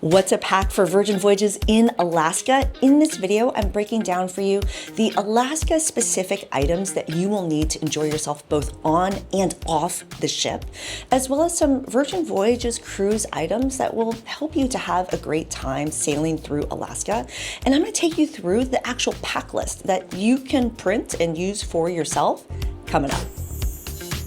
What's a pack for Virgin Voyages in Alaska? In this video, I'm breaking down for you the Alaska specific items that you will need to enjoy yourself both on and off the ship, as well as some Virgin Voyages cruise items that will help you to have a great time sailing through Alaska. And I'm going to take you through the actual pack list that you can print and use for yourself coming up.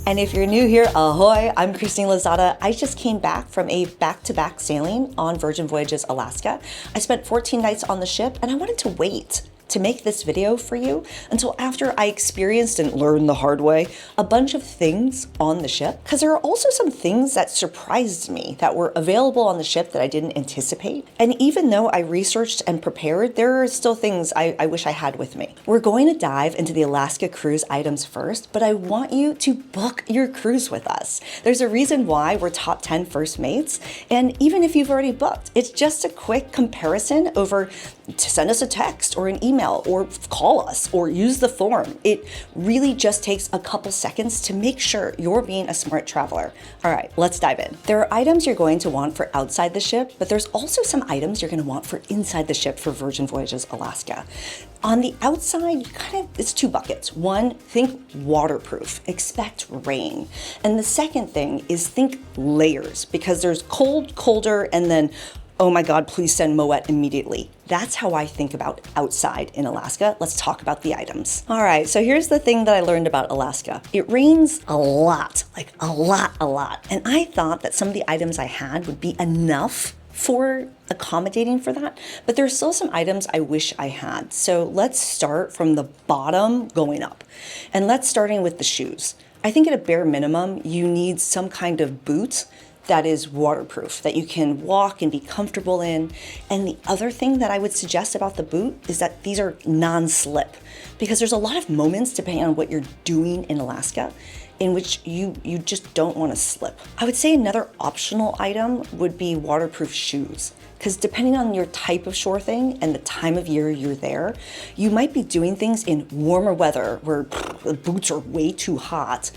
And if you're new here, ahoy, I'm Christine Lozada. I just came back from a back-to-back sailing on Virgin Voyages Alaska. I spent 14 nights on the ship and I wanted to wait to make this video for you until after I experienced and learned the hard way a bunch of things on the ship, because there are also some things that surprised me that were available on the ship that I didn't anticipate. And even though I researched and prepared, there are still things I wish I had with me. We're going to dive into the Alaska cruise items first, but I want you to book your cruise with us. There's a reason why we're top 10 first mates, and even if you've already booked, it's just a quick comparison over to send us a text or an email or call us or use the form. It really just takes a couple seconds to make sure you're being a smart traveler. All right, let's dive in. There are items you're going to want for outside the ship, but there's also some items you're going to want for inside the ship for Virgin Voyages Alaska. On the outside, it's two buckets. One, think waterproof, expect rain. And the second thing is think layers, because there's cold, colder, and then oh my God, please send Moet immediately. That's how I think about outside in Alaska. Let's talk about the items. All right, so here's the thing that I learned about Alaska. It rains a lot, like a lot. And I thought that some of the items I had would be enough for accommodating for that, but there's still some items I wish I had. So let's start from the bottom going up. And let's starting with the shoes. I think at a bare minimum, you need some kind of boot that is waterproof, that you can walk and be comfortable in. And the other thing that I would suggest about the boot is that these are non-slip, because there's a lot of moments, depending on what you're doing in Alaska, in which you just don't want to slip. I would say another optional item would be waterproof shoes, because depending on your type of shore thing and the time of year you're there, you might be doing things in warmer weather where the boots are way too hot,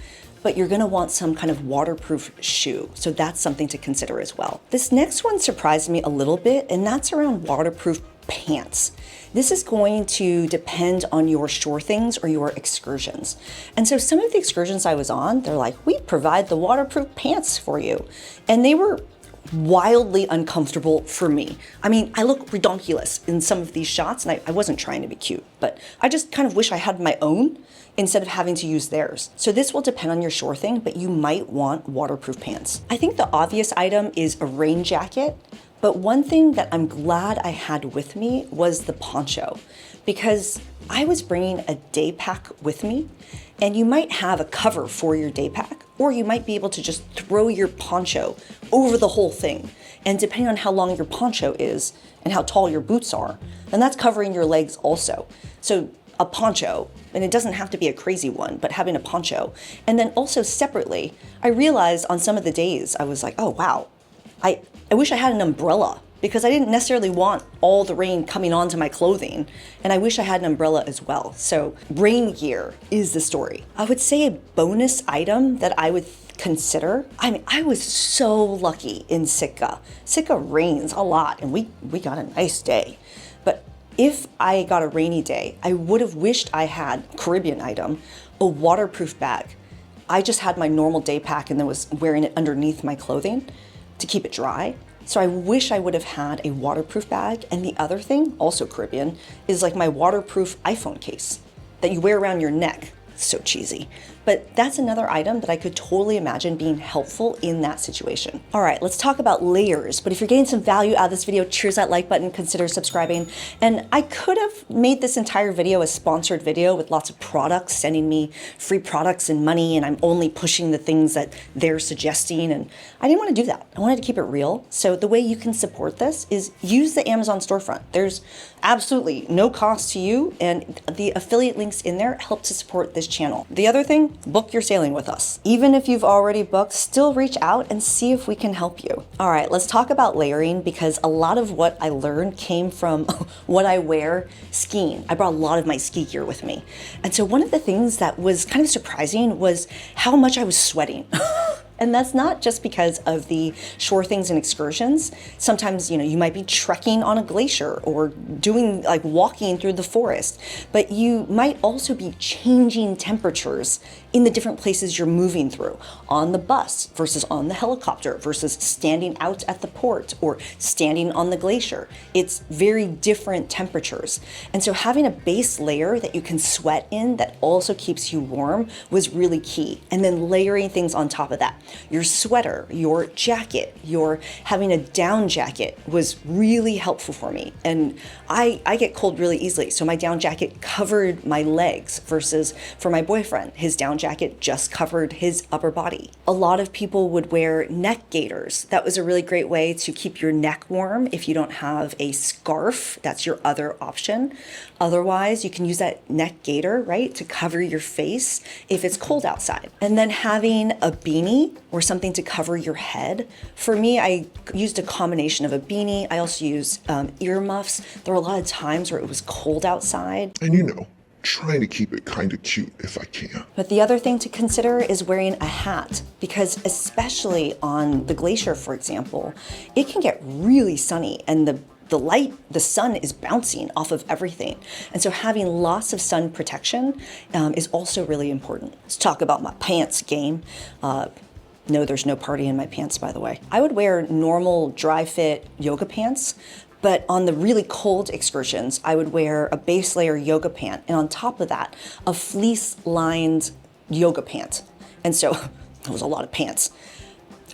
but you're gonna want some kind of waterproof shoe. So that's something to consider as well. This next one surprised me a little bit, and that's around waterproof pants. This is going to depend on your shore things or your excursions. And so some of the excursions I was on, they're like, we provide the waterproof pants for you. And they were wildly uncomfortable for me. I mean, I look redonkulous in some of these shots, and I wasn't trying to be cute, but I just kind of wish I had my own instead of having to use theirs. So this will depend on your shore thing, but you might want waterproof pants. I think the obvious item is a rain jacket, but one thing that I'm glad I had with me was the poncho, because I was bringing a day pack with me, and you might have a cover for your day pack, or you might be able to just throw your poncho over the whole thing. And depending on how long your poncho is and how tall your boots are, then that's covering your legs also. So a poncho, and it doesn't have to be a crazy one, but having a poncho. And then also separately, I realized on some of the days, I was like, oh wow, I wish I had an umbrella, because I didn't necessarily want all the rain coming onto my clothing, and I wish I had an umbrella as well. So rain gear is the story. I would say a bonus item that I would consider, I mean, I was so lucky in Sitka. Sitka rains a lot, and we got a nice day. But if I got a rainy day, I would have wished I had, Caribbean item, a waterproof bag. I just had my normal day pack and then was wearing it underneath my clothing to keep it dry. So I wish I would have had a waterproof bag. And the other thing, also Caribbean, is like my waterproof iPhone case that you wear around your neck. So cheesy. But that's another item that I could totally imagine being helpful in that situation. All right, let's talk about layers. But if you're getting some value out of this video, cheers that like button, consider subscribing. And I could have made this entire video a sponsored video with lots of products, sending me free products and money, and I'm only pushing the things that they're suggesting. And I didn't want to do that. I wanted to keep it real. So the way you can support this is use the Amazon storefront. There's absolutely no cost to you, and the affiliate links in there help to support this channel. The other thing, book your sailing with us. Even if you've already booked, still reach out and see if we can help you. All right, let's talk about layering, because a lot of what I learned came from what I wear skiing. I brought a lot of my ski gear with me. And so one of the things that was kind of surprising was how much I was sweating. And that's not just because of the shore things and excursions. Sometimes, you might be trekking on a glacier or doing like walking through the forest, but you might also be changing temperatures in the different places you're moving through, on the bus versus on the helicopter versus standing out at the port or standing on the glacier. It's very different temperatures. And so having a base layer that you can sweat in that also keeps you warm was really key. And then layering things on top of that. Your sweater, your jacket, your having a down jacket was really helpful for me. And I get cold really easily. So my down jacket covered my legs versus for my boyfriend, his down jacket just covered his upper body. A lot of people would wear neck gaiters. That was a really great way to keep your neck warm if you don't have a scarf. That's your other option. Otherwise, you can use that neck gaiter, right, to cover your face if it's cold outside. And then having a beanie or something to cover your head. For me, I used a combination of a beanie. I also used earmuffs. There were a lot of times where it was cold outside. And trying to keep it kind of cute if I can. But the other thing to consider is wearing a hat, because especially on the glacier, for example, it can get really sunny and the sun is bouncing off of everything. And so having lots of sun protection is also really important. Let's talk about my pants game. No, there's no party in my pants, by the way. I would wear normal dry fit yoga pants, but on the really cold excursions, I would wear a base layer yoga pant, and on top of that, a fleece lined yoga pant. And so that was a lot of pants.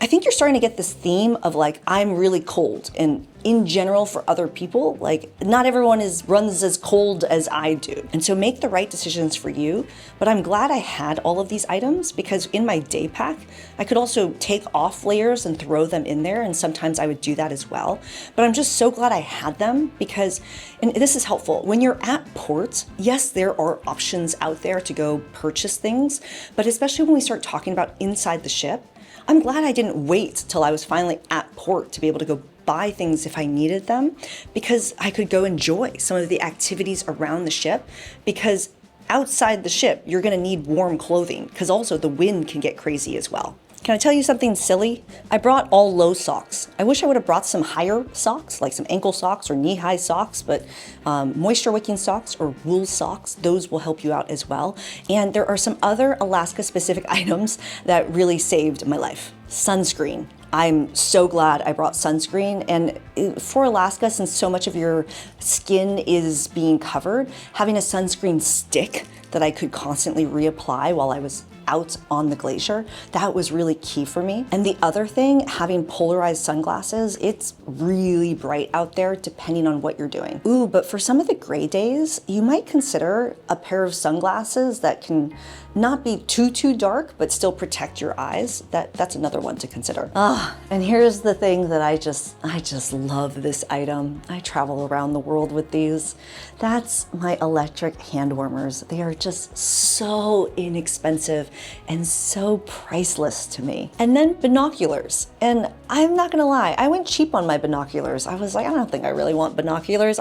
I think you're starting to get this theme of like, I'm really cold. And in general, for other people, like not everyone runs as cold as I do. And so make the right decisions for you. But I'm glad I had all of these items, because in my day pack, I could also take off layers and throw them in there. And sometimes I would do that as well. But I'm just so glad I had them, because, and this is helpful, when you're at port, yes, there are options out there to go purchase things. But especially when we start talking about inside the ship, I'm glad I didn't wait till I was finally at port to be able to go buy things if I needed them, because I could go enjoy some of the activities around the ship. Because outside the ship, you're going to need warm clothing, because also the wind can get crazy as well. Can I tell you something silly? I brought all low socks. I wish I would have brought some higher socks, like some ankle socks or knee-high socks, but moisture-wicking socks or wool socks, those will help you out as well. And there are some other Alaska-specific items that really saved my life. Sunscreen. I'm so glad I brought sunscreen. And for Alaska, since so much of your skin is being covered, having a sunscreen stick that I could constantly reapply while I was out on the glacier, that was really key for me. And the other thing, having polarized sunglasses, it's really bright out there depending on what you're doing. Ooh, but for some of the gray days, you might consider a pair of sunglasses that can not be too dark, but still protect your eyes. That's another one to consider. And here's the thing that I just love this item. I travel around the world with these. That's my electric hand warmers. They are just so inexpensive and so priceless to me. And then binoculars. And I'm not gonna lie, I went cheap on my binoculars. I was like, I don't think I really want binoculars.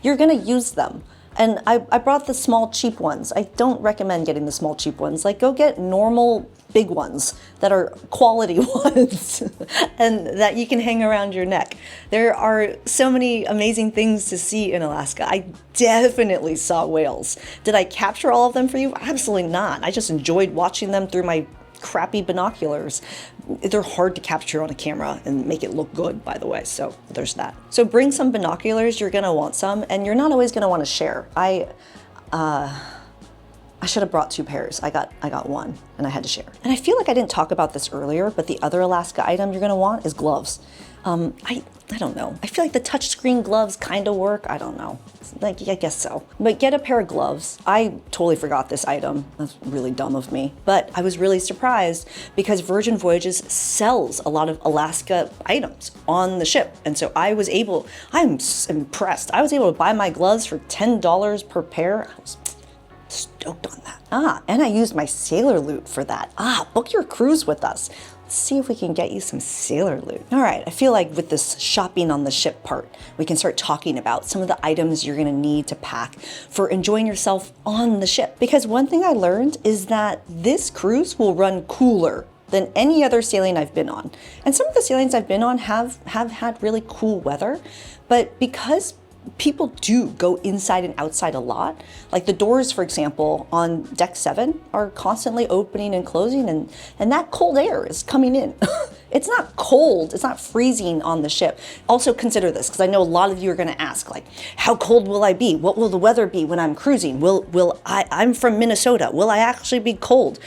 You're gonna use them. And I brought the small cheap ones. I don't recommend getting the small cheap ones. Like, go get normal big ones that are quality ones and that you can hang around your neck. There are so many amazing things to see in Alaska. I definitely saw whales. Did I capture all of them for you? Absolutely not. I just enjoyed watching them through my crappy binoculars. They're hard to capture on a camera and make it look good, by the way, so there's that. So bring some binoculars, you're gonna want some, and you're not always gonna want to share. I should have brought 2 pairs. I got one, and I had to share. And I feel like I didn't talk about this earlier, but the other Alaska item you're gonna want is gloves. I don't know. I feel like the touchscreen gloves kind of work. I don't know. Like, I guess so. But get a pair of gloves. I totally forgot this item. That's really dumb of me. But I was really surprised because Virgin Voyages sells a lot of Alaska items on the ship. And so I'm impressed. I was able to buy my gloves for $10 per pair. I was stoked on that. And I used my sailor loot for that. Book your cruise with us. Let's see if we can get you some sailor loot. All right, I feel like with this shopping on the ship part, we can start talking about some of the items you're gonna need to pack for enjoying yourself on the ship. Because one thing I learned is that this cruise will run cooler than any other sailing I've been on. And some of the sailings I've been on have had really cool weather, but because people do go inside and outside a lot, like the doors, for example, on deck 7 are constantly opening and closing, and that cold air is coming in. It's not cold, it's not freezing on the ship. Also consider this, because I know a lot of you are going to ask, like, how cold will I be? What will the weather be when I'm cruising? I'm from Minnesota, will I actually be cold?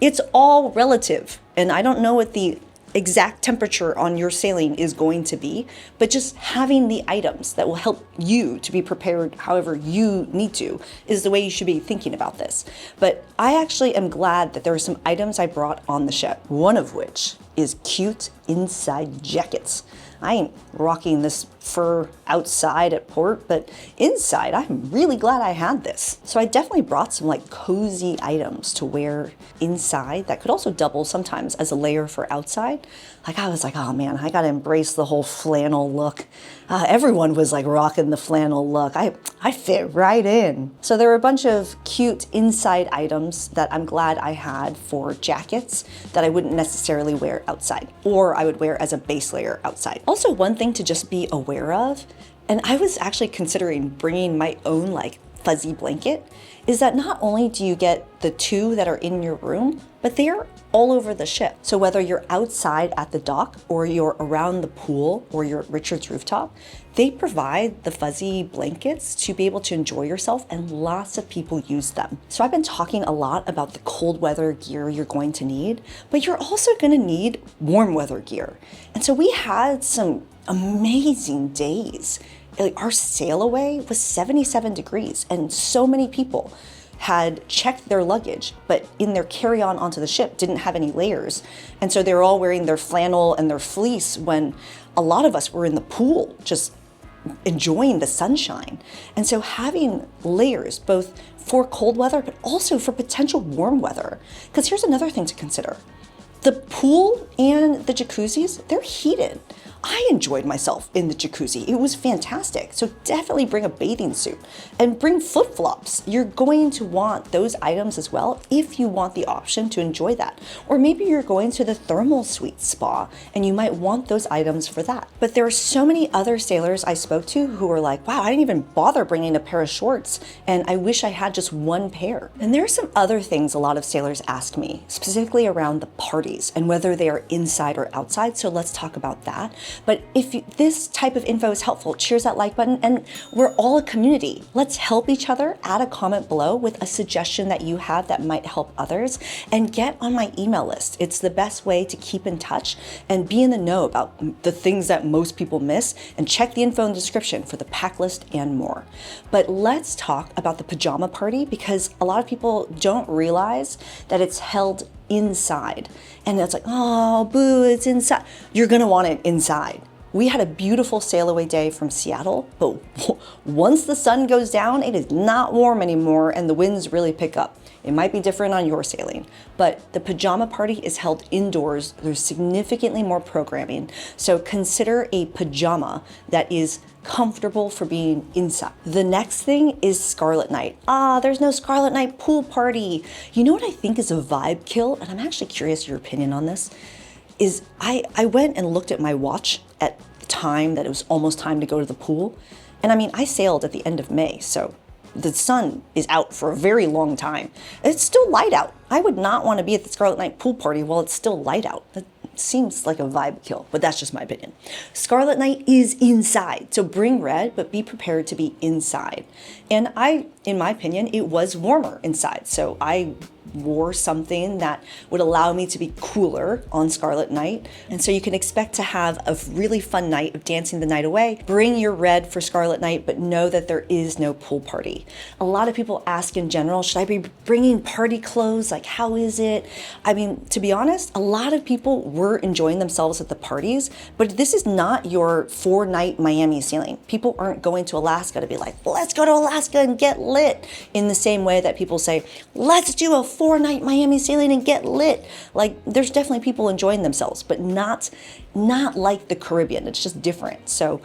It's all relative, and I don't know what the exact temperature on your sailing is going to be, but just having the items that will help you to be prepared however you need to is the way you should be thinking about this. But I actually am glad that there are some items I brought on the ship, one of which is cute inside jackets. I ain't rocking this fur outside at port, but inside, I'm really glad I had this. So I definitely brought some like cozy items to wear inside that could also double sometimes as a layer for outside. Like I was like, oh man, I gotta embrace the whole flannel look. Everyone was like rocking the flannel look. I fit right in. So there were a bunch of cute inside items that I'm glad I had for jackets that I wouldn't necessarily wear outside, or I would wear as a base layer outside. Also, one thing to just be aware of, and I was actually considering bringing my own like fuzzy blanket, is that not only do you get the 2 that are in your room, but they are all over the ship. So whether you're outside at the dock or you're around the pool or you're at Richard's rooftop, they provide the fuzzy blankets to be able to enjoy yourself, and lots of people use them. So I've been talking a lot about the cold weather gear you're going to need, but you're also going to need warm weather gear. And so we had some amazing days. Like our sail away was 77 degrees, and so many people had checked their luggage, but in their carry-on onto the ship didn't have any layers. And so they were all wearing their flannel and their fleece when a lot of us were in the pool just enjoying the sunshine. And so having layers both for cold weather, but also for potential warm weather. Because here's another thing to consider. The pool and the jacuzzis, they're heated. I enjoyed myself in the jacuzzi. It was fantastic. So definitely bring a bathing suit and bring flip-flops. You're going to want those items as well if you want the option to enjoy that. Or maybe you're going to the thermal suite spa and you might want those items for that. But there are so many other sailors I spoke to who were like, wow, I didn't even bother bringing a pair of shorts and I wish I had just one pair. And there are some other things a lot of sailors ask me, specifically around the parties and whether they are inside or outside. So let's talk about that. But if this type of info is helpful, cheers that like button, and we're all a community. Let's help each other. Add a comment below with a suggestion that you have that might help others, and get on my email list. It's the best way to keep in touch and be in the know about the things that most people miss, and check the info in the description for the pack list and more. But let's talk about the pajama party, because a lot of people don't realize that it's held inside. And it's like, oh, boo, it's inside. You're gonna want it inside. We had a beautiful sail away day from Seattle, but once the sun goes down, it is not warm anymore and the winds really pick up. It might be different on your sailing, but the pajama party is held indoors. There's significantly more programming. So consider a pajama that is comfortable for being inside. The next thing is Scarlet Night. There's no Scarlet Night pool party. You know what I think is a vibe kill? And I'm actually curious your opinion on this. Is I went and looked at my watch at the time that it was almost time to go to the pool. And I mean, I sailed at the end of May, so the sun is out for a very long time. It's still light out. I would not want to be at the Scarlet Night pool party while it's still light out. That seems like a vibe kill, but that's just my opinion. Scarlet Night is inside, so bring red, but be prepared to be inside. And in my opinion, it was warmer inside, so I wore something that would allow me to be cooler on Scarlet Night. And so you can expect to have a really fun night of dancing the night away. Bring your red for Scarlet Night, but know that there is no pool party. A lot of people ask in general, should I be bringing party clothes? Like, how is it? I mean, to be honest, a lot of people were enjoying themselves at the parties, but this is not your 4-night Miami sailing. People aren't going to Alaska to be like, let's go to Alaska and get lit, in the same way that people say, let's do a 4-night Miami sailing and get lit. Like, there's definitely people enjoying themselves, but not like the Caribbean. It's just different. So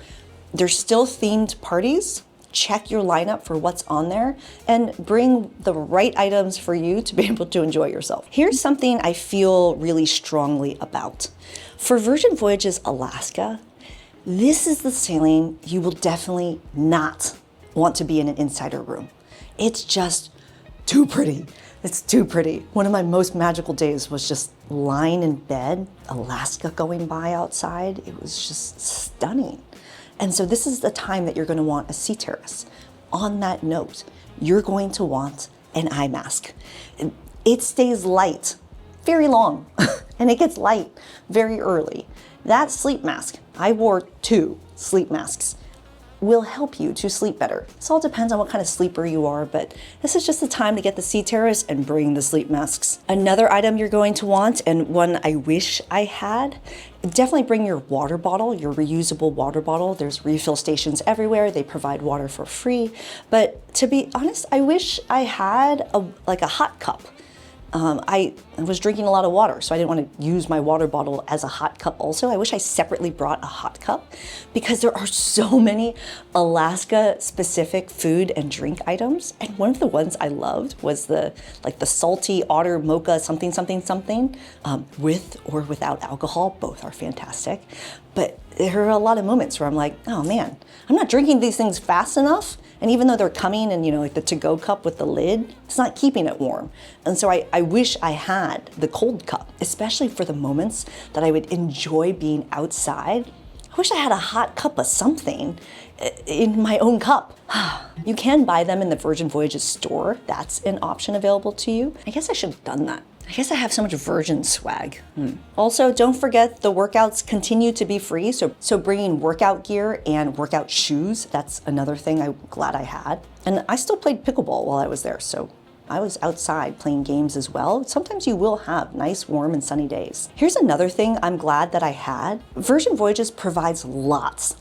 there's still themed parties, check your lineup for what's on there, and bring the right items for you to be able to enjoy yourself. Here's something I feel really strongly about. For Virgin Voyages Alaska, this is the sailing you will definitely not want to be in an insider room. It's just too pretty. It's too pretty. One of my most magical days was just lying in bed, Alaska going by outside. It was just stunning. And so this is the time that you're going to want a Sea Terrace. On that note, you're going to want an eye mask. It stays light very long and it gets light very early. That sleep mask, I wore 2 sleep masks, will help you to sleep better. This all depends on what kind of sleeper you are, but this is just the time to get the Sea Terrace and bring the sleep masks. Another item you're going to want, and one I wish I had, definitely bring your water bottle, your reusable water bottle. There's refill stations everywhere. They provide water for free. But to be honest, I wish I had a hot cup. I was drinking a lot of water, so I didn't want to use my water bottle as a hot cup also. I wish I separately brought a hot cup because there are so many Alaska specific food and drink items. And one of the ones I loved was the salty otter mocha something, with or without alcohol. Both are fantastic. But there are a lot of moments where I'm like, oh man, I'm not drinking these things fast enough. And even though they're coming in, like the to-go cup with the lid, it's not keeping it warm. And so I wish I had the cold cup, especially for the moments that I would enjoy being outside. I wish I had a hot cup of something in my own cup. You can buy them in the Virgin Voyages store. That's an option available to you. I guess I should have done that. I guess I have so much Virgin swag. Also, don't forget the workouts continue to be free. So bringing workout gear and workout shoes, that's another thing I'm glad I had. And I still played pickleball while I was there. So I was outside playing games as well. Sometimes you will have nice, warm, and sunny days. Here's another thing I'm glad that I had. Virgin Voyages provides lots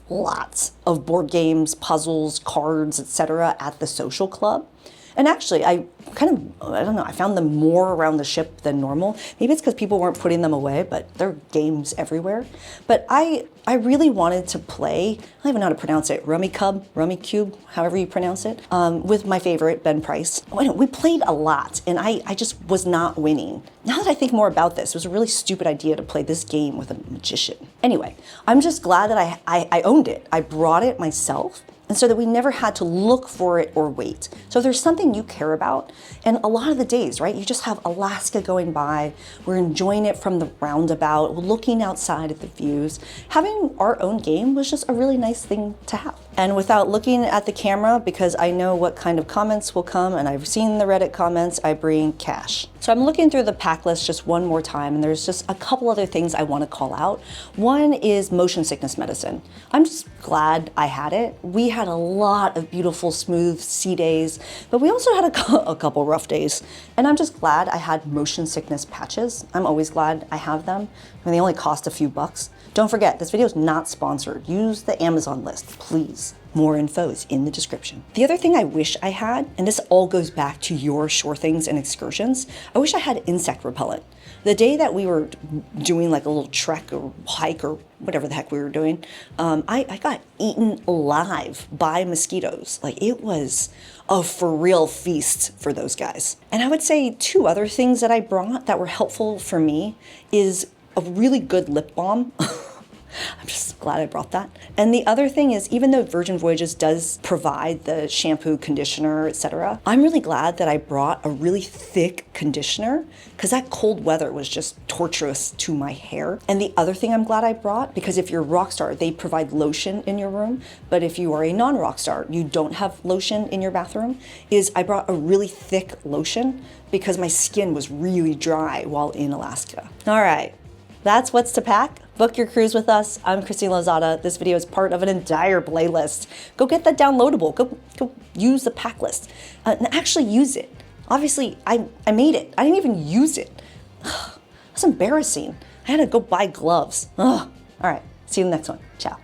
of board games, puzzles, cards, etc. at the social club. And actually, I found them more around the ship than normal. Maybe it's because people weren't putting them away, but there are games everywhere. But I really wanted to play, I don't even know how to pronounce it, Rummy Cube, however you pronounce it, with my favorite, Ben Price. We played a lot, and I just was not winning. Now that I think more about this, it was a really stupid idea to play this game with a magician. Anyway, I'm just glad that I owned it. I brought it myself. And so that we never had to look for it or wait. So if there's something you care about, and a lot of the days, right, you just have Alaska going by, we're enjoying it from the roundabout, looking outside at the views. Having our own game was just a really nice thing to have. And without looking at the camera, because I know what kind of comments will come, and I've seen the Reddit comments, I bring cash. So I'm looking through the pack list just one more time, and there's just a couple other things I want to call out. One is motion sickness medicine. I'm just glad I had it. We had a lot of beautiful, smooth sea days, but we also had a couple rough days. And I'm just glad I had motion sickness patches. I'm always glad I have them. I mean, they only cost a few bucks. Don't forget, this video is not sponsored. Use the Amazon list, please. More info is in the description. The other thing I wish I had, and this all goes back to your shore things and excursions, I wish I had insect repellent. The day that we were doing like a little trek or hike or whatever the heck we were doing, I got eaten alive by mosquitoes. Like, it was a for real feast for those guys. And I would say 2 other things that I brought that were helpful for me is a really good lip balm. I'm just glad I brought that. And the other thing is, even though Virgin Voyages does provide the shampoo, conditioner, etc., I'm really glad that I brought a really thick conditioner because that cold weather was just torturous to my hair. And the other thing I'm glad I brought, because if you're a rock star, they provide lotion in your room, but if you are a non-rock star, you don't have lotion in your bathroom, is I brought a really thick lotion because my skin was really dry while in Alaska. All right. That's what's to pack. Book your cruise with us. I'm Christine Lozada. This video is part of an entire playlist. Go get that downloadable. Go use the pack list and actually use it. Obviously, I made it. I didn't even use it. That's embarrassing. I had to go buy gloves. All right, see you in the next one. Ciao.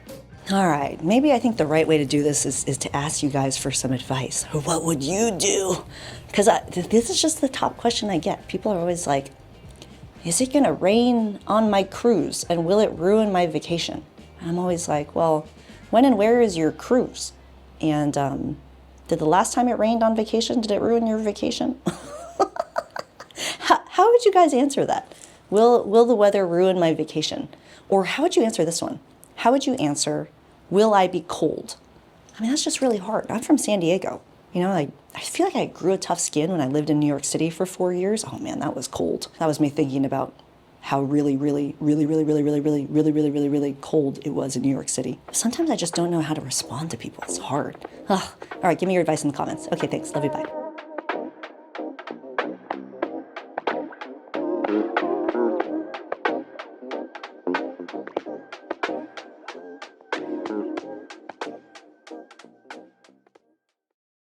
All right, maybe I think the right way to do this is to ask you guys for some advice. What would you do? Because this is just the top question I get. People are always like, is it gonna rain on my cruise and will it ruin my vacation? And I'm always like, well, when and where is your cruise? And did the last time it rained on vacation, did it ruin your vacation? How would you guys answer that? Will the weather ruin my vacation? Or how would you answer this one? How would you answer, will I be cold? I mean, that's just really hard. I'm from San Diego. You know, I feel like I grew a tough skin when I lived in New York City for 4 years. Oh man, that was cold. That was me thinking about how really cold it was in New York City. Sometimes I just don't know how to respond to people. It's hard. Ugh. All right, give me your advice in the comments. Okay, thanks. Love you. Bye.